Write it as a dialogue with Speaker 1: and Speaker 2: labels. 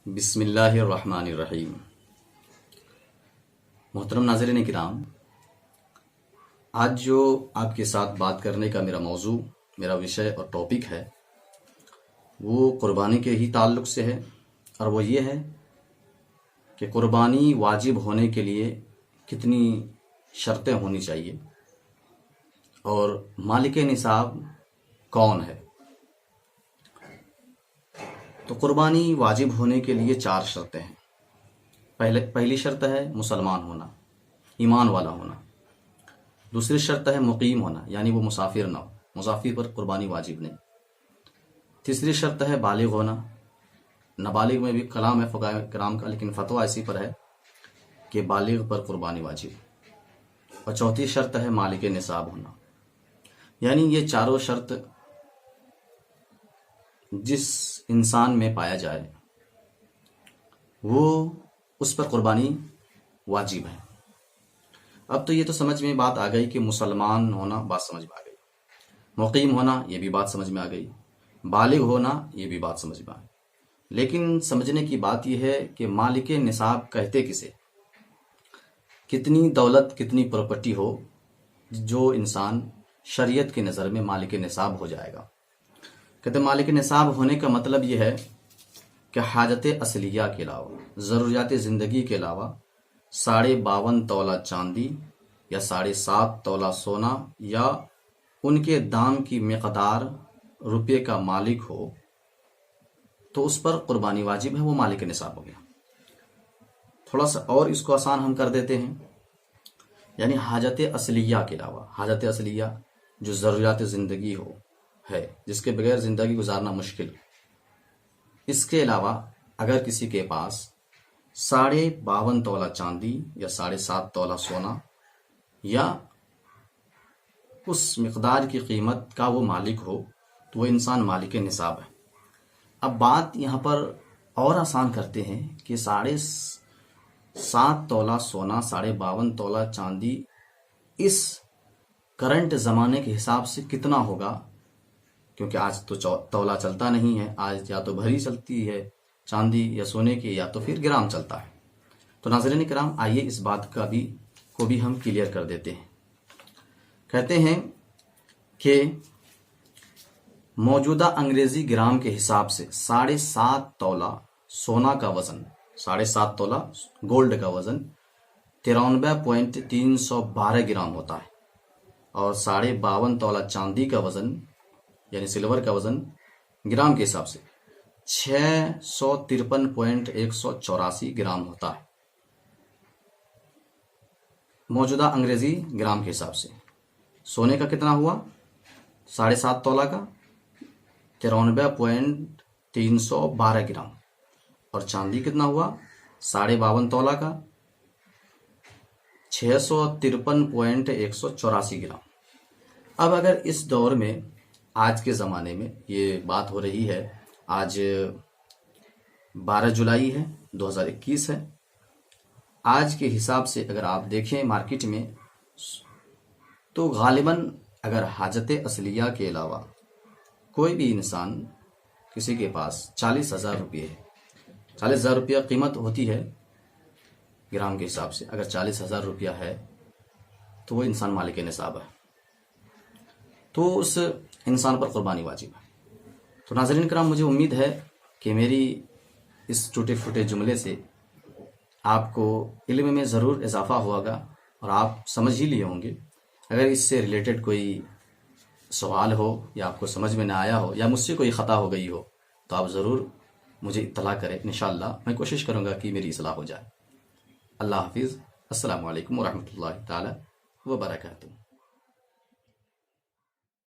Speaker 1: बिस्मिल्लाहिर्रहमानिर्रहीम। मोहतरम नाज़रीन किराम, आज जो आपके साथ बात करने का मेरा विषय और टॉपिक है वो कुर्बानी के ही ताल्लुक़ से है। और वो ये है कि कुर्बानी वाजिब होने के लिए कितनी शर्तें होनी चाहिए और मालिक निसाब कौन है। तो कुर्बानी वाजिब होने के लिए 4 शर्तें हैं। पहली शर्त है मुसलमान होना, ईमान वाला होना। दूसरी शर्त है मुकीम होना, यानी वो मुसाफिर ना हो, मुसाफिर पर कुर्बानी वाजिब नहीं। तीसरी शर्त है बालिग होना। नाबालिग में भी कलाम है फ़ुक़हा किराम का, लेकिन फतवा इसी पर है कि बालिग पर कुर्बानी वाजिब। और चौथी शर्त है मालिक निसाब होना। यानी ये चारों शर्त जिस इंसान में पाया जाए वो उस पर कुर्बानी वाजिब है। अब तो ये तो समझ में बात आ गई कि मुसलमान होना बात समझ में आ गई, मुकीम होना ये भी बात समझ में आ गई, बालिग होना ये भी बात समझ में आ गई। लेकिन समझने की बात यह है कि मालिक निसाब कहते किसे, कितनी दौलत कितनी प्रॉपर्टी हो जो इंसान शरीयत की नज़र में मालिक निसाब हो जाएगा। कहते मालिक निसाब होने का मतलब यह है कि हाजत असलिया के अलावा, ज़रूरियात ज़िंदगी के अलावा 52.5 तोला चांदी या 7.5 तोला सोना या उनके दाम की मिक़दार रुपये का मालिक हो तो उस पर कुर्बानी वाजिब है, वो मालिक निसाब हो गया। थोड़ा सा और इसको आसान हम कर देते हैं, यानी हाजत असलिया के अलावा, हाजत असलिया जो ज़रूरियात ज़िंदगी हो है, जिसके बगैर ज़िंदगी गुजारना मुश्किल, इसके अलावा अगर किसी के पास 52.5 तोला चांदी या 7.5 तोला सोना या उस मिक़दार की कीमत का वो मालिक हो तो वो इंसान मालिक निसाब है। अब बात यहाँ पर और आसान करते हैं कि 7.5 तोला सोना, 52.5 तोला चांदी इस करंट ज़माने के हिसाब से कितना होगा, क्योंकि आज तो तौला चलता नहीं है। आज या तो भरी चलती है चांदी या सोने की, या तो फिर ग्राम चलता है। तो नाज़रीन किराम, आइए इस बात को भी हम क्लियर कर देते हैं। कहते हैं कि मौजूदा अंग्रेजी ग्राम के हिसाब से 7.5 तोला सोना का वज़न, 7.5 तोला गोल्ड का वज़न 93.312 ग्राम होता है। और 52.5 तोला चांदी का वज़न यानी सिल्वर का वज़न ग्राम के हिसाब से 653.184 ग्राम होता है मौजूदा अंग्रेजी ग्राम के हिसाब से। सोने का कितना हुआ, 7.5 तोला का 93.312 ग्राम। और चांदी कितना हुआ, 52.5 तोला का 653.184 ग्राम। अब अगर इस दौर में, आज के ज़माने में ये बात हो रही है, आज 12 जुलाई है, 2021 है। आज के हिसाब से अगर आप देखें मार्केट में तो गालिबन अगर हाजत असलिया के अलावा कोई भी इंसान, किसी के पास 40,000 रुपये है, 40,000 रुपया कीमत होती है ग्राम के हिसाब से, अगर 40,000 रुपया है तो वो इंसान मालिक निसाब है, तो उस इंसान पर कुर्बानी वाजिब है। तो नाज़रीन किराम, मुझे उम्मीद है कि मेरी इस टूटे फूटे जुमले से आपको इल्म में ज़रूर इजाफ़ा होगा और आप समझ ही लिए होंगे। अगर इससे रिलेटेड कोई सवाल हो या आपको समझ में ना आया हो या मुझसे कोई ख़ता हो गई हो तो आप ज़रूर मुझे इत्तला करें। इंशाअल्लाह मैं कोशिश करूँगा कि मेरी इस्लाह हो जाए। अल्लाह हाफिज़। अस्सलामु अलैकुम व रहमतुल्लाहि ताला व बरकातुहू।